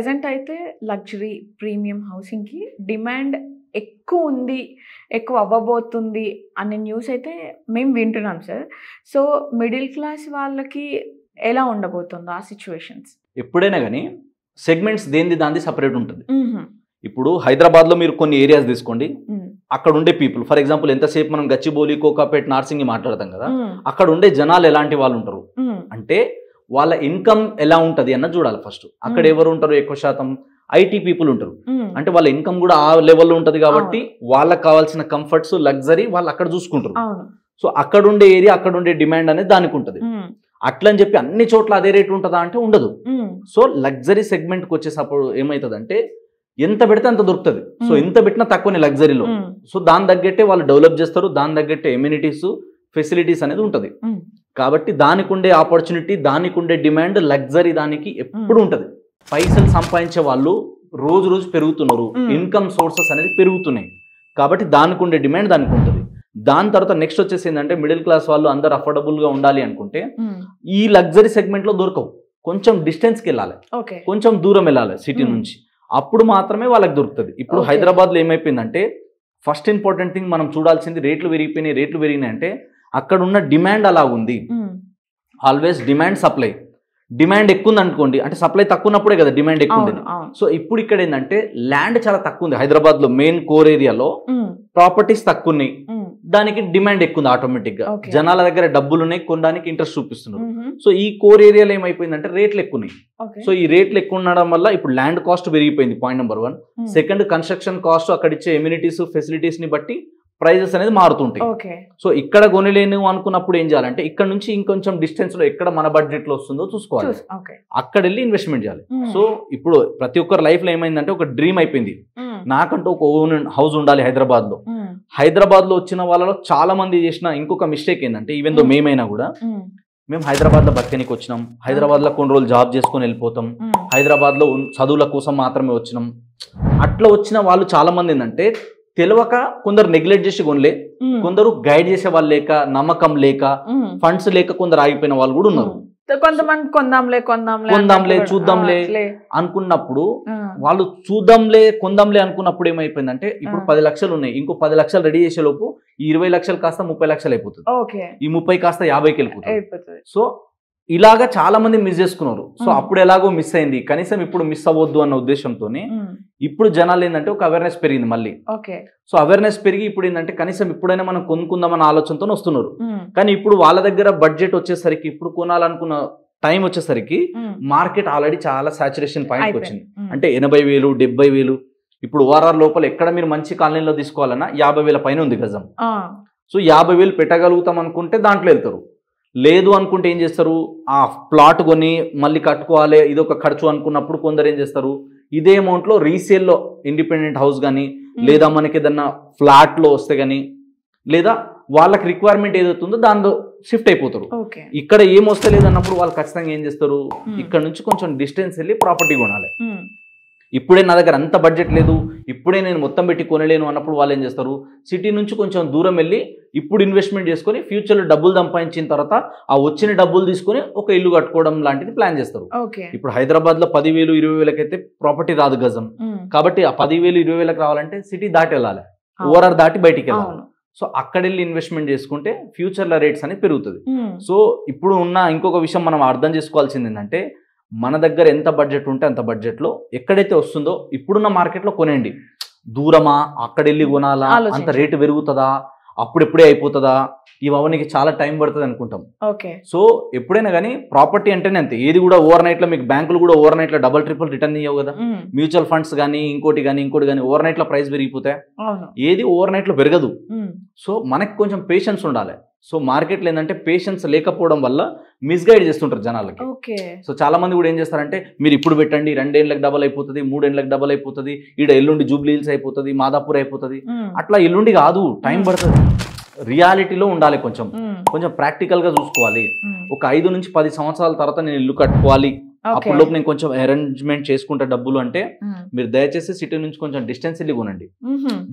Present అయితే luxury premium హౌసింగ్కి demand ఎక్కువ ఉంది, ఎక్కువ అవ్వబోతుంది అనే న్యూస్ అయితే మేము వింటున్నాం సార్. సో మిడిల్ క్లాస్ వాళ్ళకి ఎలా ఉండబోతుందో ఆ సిచ్యువేషన్స్? ఎప్పుడైనా కానీ సెగ్మెంట్స్ దేనిది దానిది సపరేట్ ఉంటుంది. ఇప్పుడు హైదరాబాద్లో మీరు కొన్ని ఏరియాస్ తీసుకోండి, అక్కడ ఉండే పీపుల్, ఫర్ ఎగ్జాంపుల్ ఎంతసేపు మనం గచ్చిబౌలి, కోకాపేట్, నార్సింగి మాట్లాడతాం కదా, అక్కడ ఉండే జనాలు ఎలాంటి వాళ్ళు ఉంటారు అంటే వాళ్ళ ఇన్కమ్ ఎలా ఉంటుంది అన్నది చూడాలి ఫస్ట్. అక్కడ ఎవరు ఉంటారు? ఎక్కువ శాతం ఐటీ పీపుల్ ఉంటారు. అంటే వాళ్ళ ఇన్కమ్ కూడా ఆ లెవెల్లో ఉంటుంది కాబట్టి వాళ్ళకి కావాల్సిన కంఫర్ట్స్, లగ్జరీ వాళ్ళు అక్కడ చూసుకుంటారు. సో అక్కడ ఉండే ఏరియా, అక్కడ ఉండే డిమాండ్ అనేది దానికి ఉంటుంది. అట్లని చెప్పి అన్ని చోట్ల అదే రేట్ ఉంటుందా అంటే ఉండదు. సో లగ్జరీ సెగ్మెంట్కి వచ్చేసప్పుడు ఏమవుతుందంటే ఎంత పెడితే అంత దొరుకుతుంది. సో ఎంత పెట్టినా తక్కువనే లగ్జరీలో. సో దాని తగ్గట్టే వాళ్ళు డెవలప్ చేస్తారు, దాని తగ్గట్టే ఎమ్యూనిటీస్, ఫెసిలిటీస్ అనేది ఉంటుంది. కాబట్టి దానికి ఉండే ఆపర్చునిటీ, దానికి ఉండే డిమాండ్ లగ్జరీ దానికి ఎప్పుడు ఉంటుంది. పైసలు సంపాదించే వాళ్ళు రోజు రోజు పెరుగుతున్నారు, ఇన్కమ్ సోర్సెస్ అనేది పెరుగుతున్నాయి కాబట్టి దానికి ఉండే డిమాండ్ దానికి ఉంటుంది. దాని తర్వాత నెక్స్ట్ వచ్చేసి ఏంటంటే మిడిల్ క్లాస్ వాళ్ళు అందరు అఫోర్డబుల్గా ఉండాలి అనుకుంటే ఈ లగ్జరీ సెగ్మెంట్లో దొరకవు. కొంచెం డిస్టెన్స్కి వెళ్ళాలి, కొంచెం దూరం వెళ్ళాలి సిటీ నుంచి, అప్పుడు మాత్రమే వాళ్ళకి దొరుకుతుంది. ఇప్పుడు హైదరాబాద్లో ఏమైపోయిందంటే ఫస్ట్ ఇంపార్టెంట్ థింగ్ మనం చూడాల్సింది రేట్లు పెరిగినాయి అంటే అక్కడ ఉన్న డిమాండ్ అలా ఉంది. Always demand supply. డిమాండ్ ఎక్కువ ఉంది అనుకోండి, అంటే సప్లై తక్కువ ఉన్నప్పుడే కదా డిమాండ్ ఎక్కువ ఉండేది. సో ఇప్పుడు ఇక్కడ ఏంటంటే ల్యాండ్ చాలా తక్కువ ఉంది హైదరాబాద్లో, మెయిన్ కోర్ ఏరియాలో ప్రాపర్టీస్ తక్కువ ఉన్నాయి, దానికి డిమాండ్ ఎక్కువ ఉంది. ఆటోమేటిక్ గా జనాల దగ్గర డబ్బులు ఉన్నాయి, కొనడానికి ఇంట్రెస్ట్ చూపిస్తున్నారు. సో ఈ కోర్ ఏరియాలో ఏమైపోయిందంటే రేట్లు ఎక్కువ ఉన్నాయి. సో ఈ రేట్లు ఎక్కువ ఉండడం వల్ల ఇప్పుడు ల్యాండ్ కాస్ట్ పెరిగిపోయింది, point number 1. Second, construction cost, అక్కడ ఇచ్చే ఎమ్యూనిటీస్, ఫెసిలిటీస్ ని బట్టి ప్రైజెస్ అనేది మారుతుంటాయి. సో ఇక్కడ కొనలేను అనుకున్నప్పుడు ఏం చేయాలంటే ఇక్కడ నుంచి ఇంకొంచెం డిస్టెన్స్ లో ఎక్కడ మన బడ్జెట్ లో వస్తుందో చూసుకోవాలి, అక్కడ వెళ్ళి ఇన్వెస్ట్మెంట్ చేయాలి. సో ఇప్పుడు ప్రతి ఒక్కరి లైఫ్ లో ఏమైందంటే ఒక డ్రీమ్ అయిపోయింది, నాకంటూ ఒక ఓన్ హౌస్ ఉండాలి హైదరాబాద్ లో. హైదరాబాద్ లో వచ్చిన వాళ్ళలో చాలా మంది చేసిన ఇంకొక మిస్టేక్ ఏంటంటే, ఈవెన్ దో మేమైనా కూడా మేము హైదరాబాద్ లో బతకనికి వచ్చినాం, హైదరాబాద్ లో కొన్ని రోజులు జాబ్ చేసుకొని వెళ్ళిపోతాం, హైదరాబాద్ లో చదువుల కోసం మాత్రమే వచ్చినాం. అట్లా వచ్చిన వాళ్ళు చాలా మంది ఏంటంటే తెలియక కొందరు నెగ్లెక్ట్ చేసి కొనలే, కొందరు గైడ్ చేసే వాళ్ళు లేక, నమ్మకం లేక, ఫండ్స్ లేక కొందరు ఆగిపోయిన వాళ్ళు కూడా ఉన్నారు. కొంతమంది కొందాంలే చూద్దాంలే అనుకున్నప్పుడు వాళ్ళు కొందాంలే అనుకున్నప్పుడు ఏమైపోయిందంటే ఇప్పుడు 10 లక్షలు ఉన్నాయి, ఇంకో 10 లక్షలు రెడీ చేసే లోపు ఈ 20 లక్షలు కాస్త 30 లక్షలు అయిపోతుంది, ఈ 30 కాస్త 50కి వెళ్ళిపోతుంది. సో ఇలాగా చాలా మంది మిస్ చేసుకున్నారు. సో అప్పుడు ఎలాగో మిస్ అయింది, కనీసం ఇప్పుడు మిస్ అవ్వద్దు అన్న ఉద్దేశంతోనే ఇప్పుడు జనాలు ఏంటంటే ఒక అవేర్నెస్ పెరిగింది మళ్ళీ. సో అవేర్నెస్ పెరిగి ఇప్పుడు ఏంటంటే కనీసం ఇప్పుడైనా మనం కొనుక్కుందామన్న ఆలోచనతో వస్తున్నారు. కానీ ఇప్పుడు వాళ్ళ దగ్గర బడ్జెట్ వచ్చేసరికి, ఇప్పుడు కొనాలనుకున్న టైం వచ్చేసరికి మార్కెట్ ఆల్రెడీ చాలా సాచురేషన్ పాయింట్ వచ్చింది. అంటే 80,000, 70,000. ఇప్పుడు ORR లోపల ఎక్కడ మీరు మంచి కాలనీలో తీసుకోవాలన్నా 50,000 పైన ఉంది గజం. సో 50,000 పెట్టగలుగుతాం అనుకుంటే దాంట్లో వెళ్తారు, లేదు అనుకుంటే ఏం చేస్తారు, ఆ ప్లాట్ కొని మళ్ళీ కట్టుకోవాలి, ఇదొక ఖర్చు అనుకున్నప్పుడు కొందరు ఏం చేస్తారు, ఇదే అమౌంట్లో రీసేల్లో ఇండిపెండెంట్ హౌస్ కానీ, లేదా మనకి ఏదన్నా ఫ్లాట్లో వస్తే కానీ, లేదా వాళ్ళకి రిక్వైర్మెంట్ ఏదవుతుందో దానిలో షిఫ్ట్ అయిపోతారు. ఇక్కడ ఏం వస్తే లేదన్నప్పుడు వాళ్ళు ఖచ్చితంగా ఏం చేస్తారు, ఇక్కడ నుంచి కొంచెం డిస్టెన్స్ వెళ్ళి ప్రాపర్టీ కొనాలి. ఇప్పుడే నా దగ్గర అంత బడ్జెట్ లేదు, ఇప్పుడే నేను మొత్తం పెట్టి కొనలేను అన్నప్పుడు వాళ్ళు ఏం చేస్తారు, సిటీ నుంచి కొంచెం దూరం వెళ్ళి ఇప్పుడు ఇన్వెస్ట్మెంట్ చేసుకొని ఫ్యూచర్లో డబ్బులు సంపాదించిన తర్వాత ఆ వచ్చిన డబ్బులు తీసుకొని ఒక ఇల్లు కట్టుకోవడం లాంటిది ప్లాన్ చేస్తారు. ఇప్పుడు హైదరాబాద్లో 10,000, 20,000 అయితే ప్రాపర్టీ రాదు గజం, కాబట్టి ఆ 10,000, 20,000 రావాలంటే సిటీ దాటి వెళ్ళాలి, ORR దాటి బయటికి వెళ్ళాలి. సో అక్కడ వెళ్ళి ఇన్వెస్ట్మెంట్ చేసుకుంటే ఫ్యూచర్లో రేట్స్ అనేది పెరుగుతుంది. సో ఇప్పుడు ఉన్న ఇంకొక విషయం మనం అర్థం చేసుకోవాల్సింది ఏంటంటే, మన దగ్గర ఎంత బడ్జెట్ ఉంటే అంత బడ్జెట్లో ఎక్కడైతే వస్తుందో ఇప్పుడున్న మార్కెట్లో కొనండి. దూరమా, అక్కడ వెళ్ళి కొనాలా, అంత రేటు పెరుగుతుందా, అప్పుడెప్పుడే అయిపోతుందా, ఇవన్నీ చాలా టైం పడుతుంది అనుకుంటాం. సో ఎప్పుడైనా కానీ ప్రాపర్టీ అంటేనే అంతే, ఏది కూడా ఓవర్ నైట్లో, మీకు బ్యాంకులు కూడా ఓవర్ నైట్లో డబల్ ట్రిపుల్ రిటర్న్ ఇవ్వవు కదా, మ్యూచువల్ ఫండ్స్ కానీ ఇంకోటి కానీ ఓవర్ నైట్లో ప్రైస్ పెరిగిపోతాయి, ఏది ఓవర్ నైట్లో పెరగదు. సో మనకి కొంచెం పేషెన్స్ ఉండాలి. సో మార్కెట్లో ఏంటంటే పేషెన్స్ లేకపోవడం వల్ల మిస్గైడ్ చేస్తుంటారు జనాలకి. సో చాలా మంది కూడా ఏం చేస్తారంటే, మీరు ఇప్పుడు పెట్టండి 2 ఏళ్ళకి డబల్ అయిపోతుంది, 3 ఏళ్ళకి డబల్ అయిపోతుంది, ఈడ ఎల్లుండి జూబ్లీ హిల్స్ అయిపోతుంది, మాదాపూర్ అయిపోతుంది. అట్లా ఎల్లుండి కాదు, టైం పడుతుంది. రియాలిటీలో ఉండాలి, కొంచెం ప్రాక్టికల్ గా చూసుకోవాలి. ఒక 5 నుంచి 10 సంవత్సరాల తర్వాత నేను ఇల్లు కట్టుకోవాలి, అప్పుడులోపు నేను కొంచెం అరేంజ్మెంట్ చేసుకుంటే డబ్బులు అంటే మీరు దయచేసి సిటీ నుంచి కొంచెం డిస్టెన్స్ వెళ్ళి కొనండి,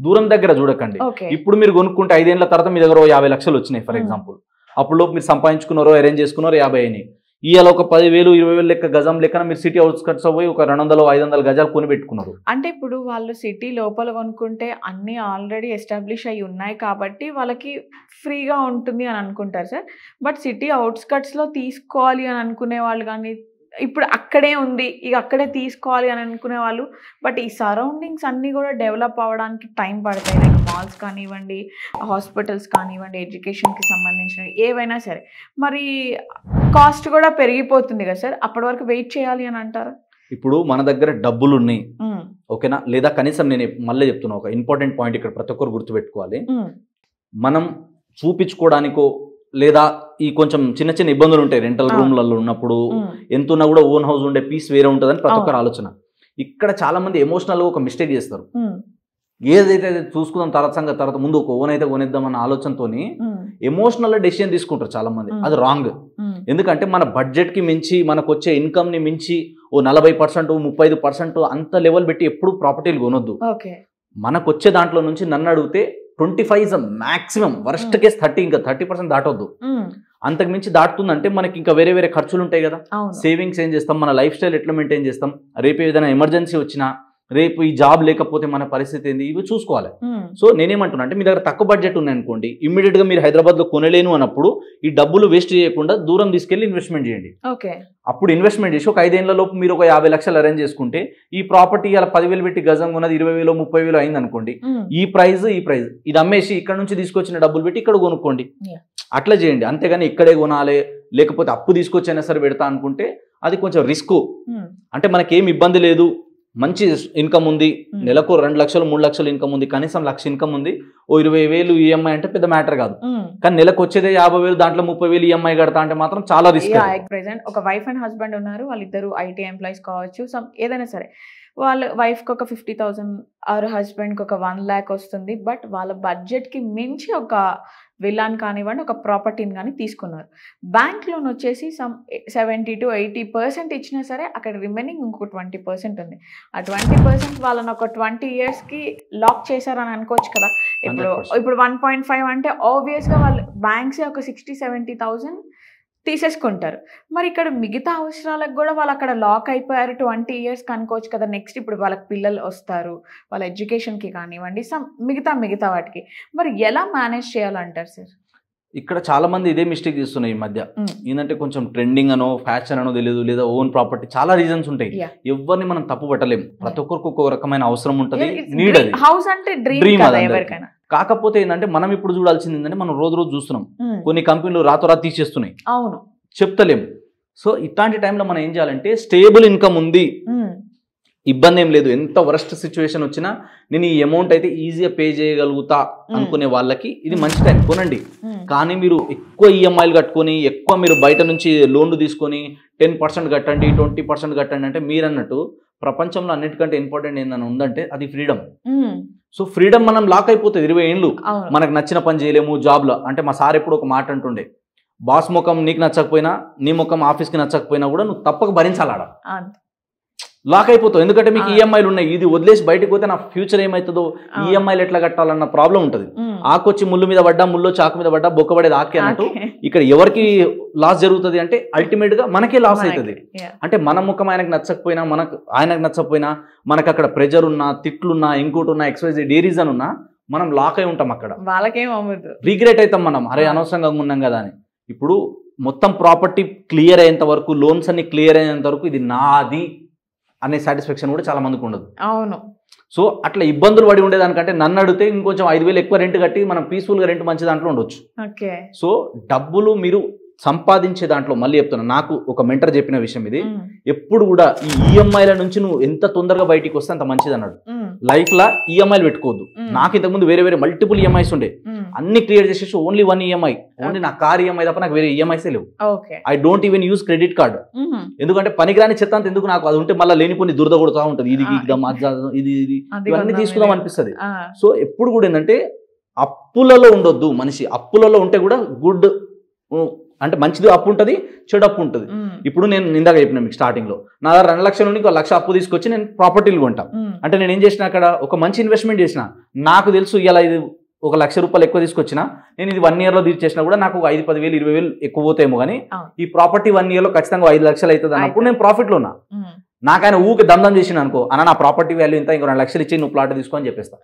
దూరం దగ్గర చూడకండి. ఇప్పుడు మీరు కొనుక్కుంటే 5 ఏళ్ల తర్వాత మీ దగ్గర 50 లక్షలు వచ్చినాయి ఫర్ ఎగ్జాంపుల్, అప్పుడులోపు మీరు సంపాదించుకున్నారో అరేంజ్ చేసుకున్నారో 50 అయినాయి. ఇవాళ ఒక 10,000 20,000 లెక్క గజం లెక్కన మీరు సిటీ అవుట్స్కట్స్ పోయి ఒక 200-500 గజాలు కొని పెట్టుకున్నారు. అంటే ఇప్పుడు వాళ్ళు సిటీ లోపల కొనుక్కుంటే అన్నీ ఆల్రెడీ ఎస్టాబ్లిష్ అయ్యి ఉన్నాయి కాబట్టి వాళ్ళకి ఫ్రీగా ఉంటుంది అని అనుకుంటారు సార్. బట్ సిటీ అవుట్స్కట్స్లో తీసుకోవాలి అని అనుకునే వాళ్ళు కానీ, ఇప్పుడు అక్కడే ఉంది ఇక అక్కడే తీసుకోవాలి అని అనుకునే వాళ్ళు, బట్ ఈ సరౌండింగ్స్ అన్నీ కూడా డెవలప్ అవ్వడానికి టైం పడతాయి. లైక్ మాల్స్ కానివ్వండి, హాస్పిటల్స్ కానివ్వండి, ఎడ్యుకేషన్కి సంబంధించిన ఏవైనా సరే, మరి కాస్ట్ కూడా పెరిగిపోతుంది కదా సార్, అప్పటి వరకు వెయిట్ చేయాలి అని అంటారు. ఇప్పుడు మన దగ్గర డబ్బులు ఉన్నాయి, ఓకేనా, లేదా కనీసం నేను మళ్ళీ చెప్తున్నా, ఒక ఇంపార్టెంట్ పాయింట్ ఇక్కడ ప్రతి ఒక్కరు గుర్తుపెట్టుకోవాలి. మనం చూపించుకోవడానికో లేదా ఈ కొంచెం చిన్న చిన్న ఇబ్బందులు ఉంటాయి రెంటల్ రూమ్లలో ఉన్నప్పుడు, ఎంత ఉన్నా కూడా ఓన్ హౌస్ ఉండే పీస్ వేరే ఉంటుందని ప్రతి ఒక్కరు ఆలోచన. ఇక్కడ చాలా మంది ఎమోషనల్గా ఒక మిస్టేక్ చేస్తారు. ఏదైతే చూసుకుందాం తర్వాత ముందు ఒక ఓన్ అయితే కొనేద్దామన్న ఆలోచనతో ఎమోషనల్ డెసిషన్ తీసుకుంటారు చాలా మంది. అది రాంగ్. ఎందుకంటే మన బడ్జెట్కి మించి మనకు వచ్చే ఇన్కమ్ని మించి ఓ 40% 35% అంత లెవెల్ పెట్టి ఎప్పుడు ప్రాపర్టీలు కొనొద్దు. మనకు వచ్చే దాంట్లో నుంచి నన్ను అడిగితే 25 ఇస్ మాక్సిమం, వర్స్ట్ కేస్ 30, ఇంకా 30% దాటొద్దు. అంతకు మించి దాటుతుందంటే మనకి ఇంకా వేరే వేరే ఖర్చులు ఉంటాయి కదా. సేవింగ్స్ ఏం చేస్తాం, మన లైఫ్ స్టైల్ ఎట్లా మెయింటైన్ చేస్తాం, రేపు ఏదైనా ఎమర్జెన్సీ వచ్చినా, రేపు ఈ జాబ్ లేకపోతే మన పరిస్థితి ఏంది, ఇవి చూసుకోవాలి. సో నేనేమంటున్నా అంటే మీ దగ్గర తక్కువ బడ్జెట్ ఉన్నాయి అనుకోండి, ఇమ్మీడియట్గా మీరు హైదరాబాద్లో కొనలేను అన్నప్పుడు ఈ డబ్బులు వేస్ట్ చేయకుండా దూరం తీసుకెళ్లి ఇన్వెస్ట్మెంట్ చేయండి. అప్పుడు ఇన్వెస్ట్మెంట్ చేసి ఒక 5 ఏళ్ల లోపు మీరు ఒక 50 లక్షలు అరేంజ్ చేసుకుంటే ఈ ప్రాపర్టీ అలా 10,000 పెట్టి గజం కొన్నది 20,000 30,000 అయింది అనుకోండి, ఈ ప్రైజ్ ఇది అమ్మేసి ఇక్కడ నుంచి తీసుకొచ్చిన డబ్బులు పెట్టి ఇక్కడ కొనుక్కోండి. అట్లా చేయండి. అంతేగాని ఇక్కడే కొనాలి లేకపోతే అప్పు తీసుకొచ్చైనా సరే పెడతా అనుకుంటే అది కొంచెం రిస్క్. అంటే మనకేం ఇబ్బంది లేదు, మంచి ఇన్కమ్ ఉంది, నెలకు 2 లక్షలు 3 లక్షలు ఇన్కమ్ ఉంది, కనీసం 1,00,000 ఇన్కమ్ ఉంది, ఓ 20,000 ఈఎంఐ అంటే పెద్ద మ్యాటర్ కాదు. కానీ నెలకు వచ్చేదే 50,000, దాంట్లో 30,000 ఈఎంఐ కడతా అంటే మాత్రం చాలా రిస్క్. ప్రెసెంట్ ఒక వైఫ్ అండ్ హస్బెండ్ ఉన్నారు, వాళ్ళిద్దరు ఐటీ ఎంప్లాయీస్ కావచ్చు, ఏదైనా సరే, వాళ్ళ వైఫ్కి ఒక 50,000 ఆర్ హస్బెండ్కి ఒక 1 lakh వస్తుంది. బట్ వాళ్ళ బడ్జెట్కి మించి ఒక విల్లాన్ కానివ్వండి, ఒక ప్రాపర్టీని కానీ తీసుకున్నారు. బ్యాంక్ లోన్ వచ్చేసి 70 to 80% ఇచ్చినా సరే అక్కడ రిమైనింగ్ ఇంకొక 20% ఉంది. ఆ 20% వాళ్ళని ఒక 20 yearsకి లాక్ చేశారని అనుకోవచ్చు కదా. ఇప్పుడు 1.5 అంటే ఆబ్వియస్గా వాళ్ళు బ్యాంక్సే ఒక 60-70,000 తీసేసుకుంటారు. మరి ఇక్కడ మిగతా అవసరాలకు కూడా వాళ్ళు అక్కడ లాక్ అయిపోయారు 20 years అనుకోవచ్చు కదా. నెక్స్ట్ ఇప్పుడు వాళ్ళకి పిల్లలు వస్తారు, వాళ్ళ ఎడ్యుకేషన్కి కానివ్వండి, మిగతా వాటికి మరి ఎలా మేనేజ్ చేయాలంటారు సార్? ఇక్కడ చాలా మంది ఇదే మిస్టేక్ చేస్తున్నాయి ఈ మధ్య. ఏంటంటే కొంచెం ట్రెండింగ్ అనో ఫ్యాషన్ అనో తెలియదు, లేదా ఓన్ ప్రాపర్టీ, చాలా రీజన్స్ ఉంటాయి. ఎవరిని మనం తప్పు పట్టలేము. ప్రతి ఒక్కరికి ఒక్కొక్క రకమైన అవసరం ఉంటుంది, నీడ్. అది హౌస్ అంటే డ్రీమ్ కదా ఎవరికైనా. కాకపోతే ఏంటంటే మనం ఇప్పుడు చూడాల్సింది ఏంటంటే మనం రోజు చూస్తున్నాం కొన్ని కంపెనీలు రాతోరాత్ తీసేస్తున్నాయి. అవును, చెప్తలేము. సో ఇట్లాంటి టైంలో మనం ఏం చేయాలంటే స్టేబుల్ ఇన్కమ్ ఉంది, ఇబ్బంది ఏం లేదు, ఎంత వరస్ట్ సిచ్యువేషన్ వచ్చినా నేను ఈ అమౌంట్ అయితే ఈజీగా పే చేయగలుగుతా అనుకునే వాళ్ళకి ఇది మంచి టైం, కొనండి. కానీ మీరు ఎక్కువ ఈఎంఐలు కట్టుకొని, ఎక్కువ మీరు బయట నుంచి లోన్లు తీసుకొని 10% కట్టండి 20% కట్టండి అంటే మీరు అన్నట్టు ప్రపంచంలో అన్నిటికంటే ఇంపార్టెంట్ ఏందని ఉందంటే అది ఫ్రీడమ్. సో ఫ్రీడమ్ మనం లాక్ అయిపోతుంది 20 ఏళ్ళు. మనకు నచ్చిన పని చేయలేము జాబ్లో. అంటే మా సార్ ఎప్పుడు ఒక మాట అంటుండే, బాస్ ముఖం నీకు నచ్చకపోయినా, నీ ముఖం ఆఫీస్కి నచ్చకపోయినా కూడా నువ్వు తప్పక భరించాలాడ. లాక్ అయిపోతావు. ఎందుకంటే మీకు ఈఎంఐలు ఉన్నాయి. ఇది వదిలేసి బయటకు పోతే నా ఫ్యూచర్ ఏమవుతుందో, ఈఎంఐలు ఎట్లా కట్టాలన్న ప్రాబ్లం ఉంటుంది. ఆకొచ్చి ముళ్ళు మీద పడ్డా, ముళ్ళు చాకు మీద పడ్డా బొక్కబడేది ఆకే అన్నట్టు ఇక్కడ ఎవరికి లాస్ జరుగుతుంది అంటే అల్టిమేట్ గా మనకే లాస్ అవుతుంది. అంటే మన ముఖం ఆయనకు నచ్చకపోయినా, ఆయనకు నచ్చకపోయినా, మనకు అక్కడ ప్రెజర్ ఉన్నా, తిట్లున్నా, ఇంకోటి ఉన్నా, XYZ ఏ రీజన్ ఉన్నా మనం లాక్ అయి ఉంటాం. అక్కడ వాళ్ళకేం అవ్వదు, రిగ్రెట్ అవుతాం మనం, అరే అనవసరంగా ఉన్నాం కదా అని. ఇప్పుడు మొత్తం ప్రాపర్టీ క్లియర్ అయ్యేంత వరకు, లోన్స్ అన్ని క్లియర్ అయ్యేంత వరకు ఇది నాది అనే సాటిస్ఫాక్షన్ కూడా చాలా మందికి ఉండదు. అవును. సో అట్లా ఇబ్బందులు పడి ఉండేదానికంటే నన్ను అడిగితే ఇంకొంచెం 5,000 ఎక్కువ రెంట్ కట్టి మనం పీస్ఫుల్గా రెంట్ మంచి దాంట్లో ఉండొచ్చు. సో డబ్బులు మీరు సంపాదించే దాంట్లో మళ్ళీ చెప్తున్నా, నాకు ఒక మెంటర్ చెప్పిన విషయం ఇది, ఎప్పుడు కూడా ఈ ఈఎంఐల నుంచి నువ్వు ఎంత తొందరగా బయటికి వస్తే అంత మంచిది అన్నాడు. లైఫ్ లా ఈఎంఐలు పెట్టుకోవద్దు. నాకు ఇంతకుముందు వేరే వేరే మల్టిపుల్ ఈఎంఐస్ ఉండే, అన్ని క్లియర్ చేసేసి ఓన్లీ 1 ఈఎంఐ, ఓన్లీ నా కార్ ఈఎంఐ తప్ప నాకు వేరే ఈఎంఐసే లేవు. I don't even use credit card. ఎందుకంటే పనికిరాని చెత్త అంత ఎందుకు, నాకు అది ఉంటే మళ్ళీ లేనిపోని దురద కొడుతూ ఉంటుంది, ఇది ఇది ఇవన్నీ తీసుకుందాం అనిపిస్తుంది. సో ఎప్పుడు కూడా ఏంటంటే అప్పులలో ఉండొద్దు మనిషి. అప్పులలో ఉంటే కూడా గుడ్ అంటే మంచిది అప్పు ఉంటుంది, చెడు అప్పు ఉంటుంది. ఇప్పుడు నేను ఇందాక చెప్పిన మీకు స్టార్టింగ్ లో నా దగ్గర 2 లక్షల నుండి 1 లక్ష అప్పు తీసుకొచ్చి నేను ప్రాపర్టీలు కొంటా అంటే నేను ఏం చేసిన, అక్కడ ఒక మంచి ఇన్వెస్ట్మెంట్ చేసిన. నాకు తెలుసు ఇలా ఇది ₹1,00,000 ఎక్కువ తీసుకొచ్చినా నేను ఇది 1 yearలో తీర్చేసినా కూడా నాకు 5, 10,000, 20,000 ఎక్కువ పోతాయేమో కానీ ఈ ప్రాపర్టీ 1 yearలో ఖచ్చితంగా 5 లక్షలు అవుతుంది అన్నప్పుడు నేను ప్రాఫిట్లో ఉన్నా. నాకు ఆయన ఊకే దమ్దం చేసిన అనుకో, అన్న నా ప్రాపర్టీ వాల్యూ ఇంత, ఇంకో 2 లక్షలు ఇచ్చి నువ్వు ప్లాట్ తీసుకో అని చెప్పేస్తా.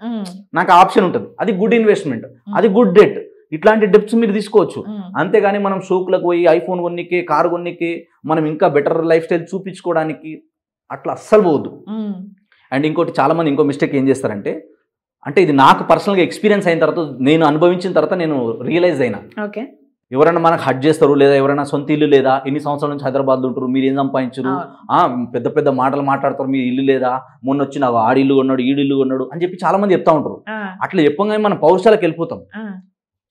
నాకు ఆప్షన్ ఉంటుంది. అది గుడ్ ఇన్వెస్ట్మెంట్, అది గుడ్ డెట్. ఇట్లాంటి డెప్స్ మీరు తీసుకోవచ్చు. అంతేగాని మనం షోకులకు పోయి ఐఫోన్ కొన్నికి, కారు కొన్నికి, మనం ఇంకా బెటర్ లైఫ్ స్టైల్ చూపించుకోవడానికి అట్లా అస్సలు పోవద్దు. అండ్ ఇంకోటి చాలా మంది ఇంకో మిస్టేక్ ఏం చేస్తారంటే, అంటే ఇది నాకు పర్సనల్గా ఎక్స్పీరియన్స్ అయిన తర్వాత, నేను అనుభవించిన తర్వాత నేను రియలైజ్ అయినా, ఎవరైనా మనకు హట్ చేస్తారు, లేదా ఎవరైనా సొంత ఇల్లు లేదా, ఎన్ని సంవత్సరాల నుంచి హైదరాబాద్లో ఉంటారు, మీరు ఏం సంపాదించరు, పెద్ద పెద్ద మాటలు మాట్లాడతారు, మీ ఇల్లు లేదా, మొన్న వచ్చిన ఆడిల్లు కొన్నాడు, ఈడిల్లు కొన్నాడు అని చెప్పి చాలా మంది చెప్తా ఉంటారు. అట్లా చెప్పగానే మనం పౌరుషాలకు వెళ్ళిపోతాం.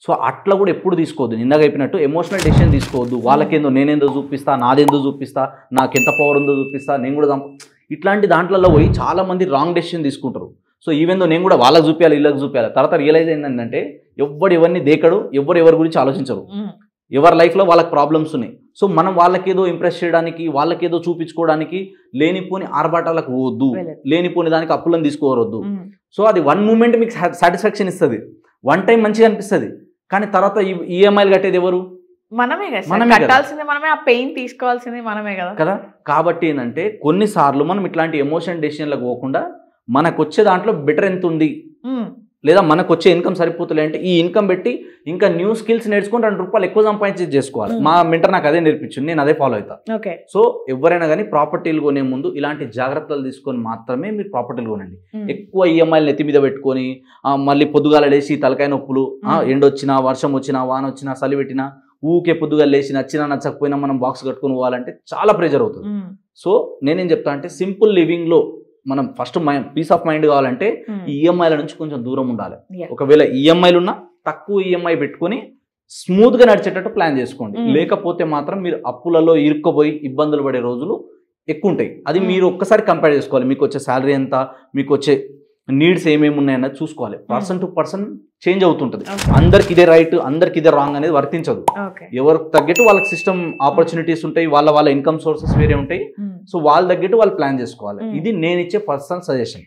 సో అట్లా కూడా ఎప్పుడు తీసుకోవద్దు. నిన్నగా అయిపోయినట్టు ఎమోషనల్ డెసిషన్ తీసుకోవద్దు. వాళ్ళకేందో నేనేందో చూపిస్తా, నాదేందో చూపిస్తా, నాకు ఎంత పవర్ ఉందో చూపిస్తా, నేను కూడా ఇట్లాంటి దాంట్లలో పోయి చాలా మంది రాంగ్ డెసిషన్ తీసుకుంటారు. సో ఈవెందో నేను కూడా వాళ్ళకి చూపించాలి, వీళ్ళకి చూపించాలి. తర్వాత రియలైజ్ ఏంటంటే ఎవరు ఎవరిని దేకడు, ఎవరి గురించి ఆలోచించరు. ఎవరి లైఫ్లో వాళ్ళకి ప్రాబ్లమ్స్ ఉన్నాయి. సో మనం వాళ్ళకేదో ఇంప్రెస్ చేయడానికి, వాళ్ళకేదో చూపించుకోవడానికి లేనిపోని ఆర్భాటాలకు పోవద్దు, లేనిపోని దానికి అప్పులను తీసుకోవద్దు. సో అది 1 మూమెంట్ మీకు సాటిస్ఫాక్షన్ ఇస్తుంది, 1 టైం మంచిగా అనిపిస్తుంది. కానీ తర్వాత ఈఎంఐలు కట్టేది ఎవరు? మనమే కట్టాల్సింది, మనమే ఆ పెయిన్ తీసుకోవాల్సింది మనమే కదా. కాబట్టి ఏంటంటే కొన్నిసార్లు మనం ఇట్లాంటి ఎమోషన్ డెసిషన్లకు పోకుండా మనకు వచ్చే దాంట్లో బెటర్ ఎంత ఉంది, లేదా మనకు వచ్చే ఇన్కమ్ సరిపోతుంది అంటే ఈ ఇన్కమ్ పెట్టి ఇంకా న్యూ స్కిల్స్ నేర్చుకుని ₹2 ఎక్కువ సంపాదించి చేసుకోవాలి. మా మెంటర్ నాకు అదే నేర్పించింది, నేను అదే ఫాలో అవుతా. సో ఎవరైనా కానీ ప్రాపర్టీలు కొనే ముందు ఇలాంటి జాగ్రత్తలు తీసుకొని మాత్రమే మీరు ప్రాపర్టీలు కొనండి. ఎక్కువ ఈఎంఐలు నెత్తి మీద పెట్టుకొని మళ్ళీ పొద్దుగాల లేచి తలకాయ నొప్పులు, ఎండొచ్చినా, వర్షం వచ్చినా, వాన వచ్చినా, చలి పెట్టినా, ఊకే పొద్దుగా లేచి నచ్చినా నచ్చకపోయినా మనం బాక్స్ కట్టుకుని పోవాలంటే చాలా ప్రెజర్ అవుతుంది. సో నేనేం చెప్తా అంటే సింపుల్ లివింగ్లో మనం ఫస్ట్ పీస్ ఆఫ్ మైండ్ కావాలంటే ఈ ఈఎంఐల నుంచి కొంచెం దూరం ఉండాలి. ఒకవేళ ఈఎంఐలు ఉన్నా తక్కువ ఈఎంఐ పెట్టుకొని స్మూత్గా నడిచేటట్టు ప్లాన్ చేసుకోండి. లేకపోతే మాత్రం మీరు అప్పులలో ఇరుక్కుపోయి ఇబ్బందులు పడే రోజులు ఎక్కువ ఉంటాయి. అది మీరు ఒక్కసారి కంపేర్ చేసుకోవాలి. మీకు వచ్చే శాలరీ ఎంత, మీకు వచ్చే నీడ్స్ ఏమేమి ఉన్నాయన్నది చూసుకోవాలి. పర్సన్ టు పర్సన్ చేంజ్ అవుతుంటుంది. అందరికి ఇదే రైట్, అందరికి ఇదే రాంగ్ అనేది వర్తించదు. ఎవరికి తగ్గట్టు వాళ్ళకి సిస్టమ్ ఆపర్చునిటీస్ ఉంటాయి, వాళ్ళ ఇన్కమ్ సోర్సెస్ వేరే ఉంటాయి. సో వాళ్ళ తగ్గట్టు వాళ్ళు ప్లాన్ చేసుకోవాలి. ఇది నేను ఇచ్చే పర్సనల్ సజెషన్.